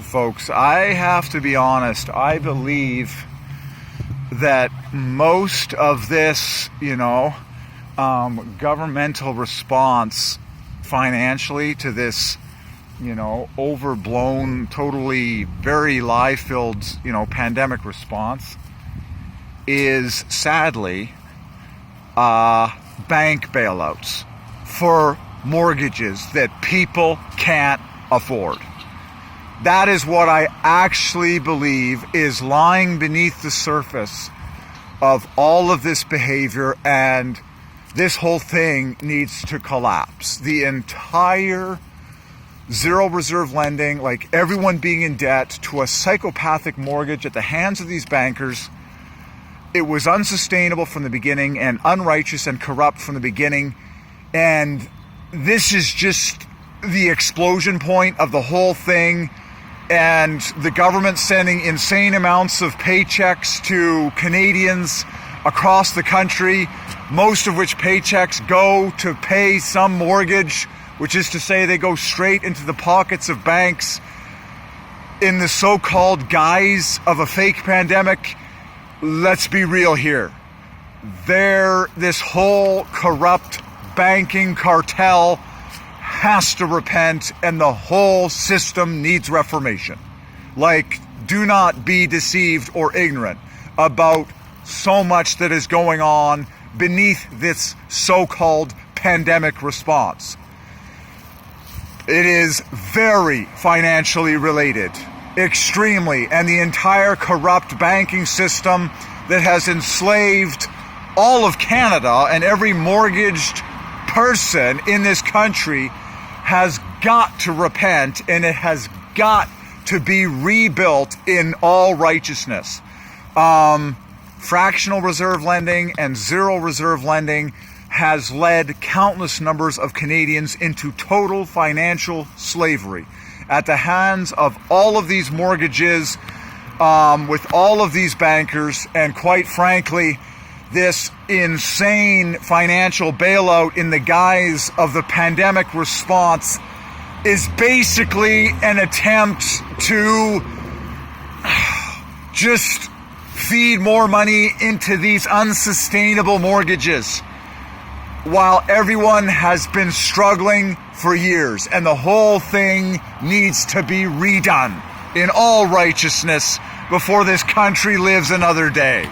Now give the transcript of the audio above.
folks, I have to be honest. I believe that most of this, governmental response financially to this, overblown, totally very lie-filled, pandemic response is sadly bank bailouts for mortgages that people can't afford. That is what I actually believe is lying beneath the surface of all of this behavior, and this whole thing needs to collapse. The entire zero reserve lending, like everyone being in debt to a psychopathic mortgage at the hands of these bankers, it was unsustainable from the beginning and unrighteous and corrupt from the beginning. And this is just the explosion point of the whole thing. And the government sending insane amounts of paychecks to Canadians across the country, most of which paychecks go to pay some mortgage, which is to say they go straight into the pockets of banks in the so-called guise of a fake pandemic. Let's be real here. This whole corrupt banking cartel has to repent, and the whole system needs reformation. Do not be deceived or ignorant about so much that is going on beneath this so-called pandemic response. It is very financially related, extremely, and the entire corrupt banking system that has enslaved all of Canada and every mortgaged person in this country has got to repent, and it has got to be rebuilt in all righteousness. Fractional reserve lending and zero reserve lending has led countless numbers of Canadians into total financial slavery at the hands of all of these mortgages, with all of these bankers, and quite frankly, this insane financial bailout in the guise of the pandemic response is basically an attempt to just feed more money into these unsustainable mortgages, while everyone has been struggling for years, and the whole thing needs to be redone in all righteousness before this country lives another day.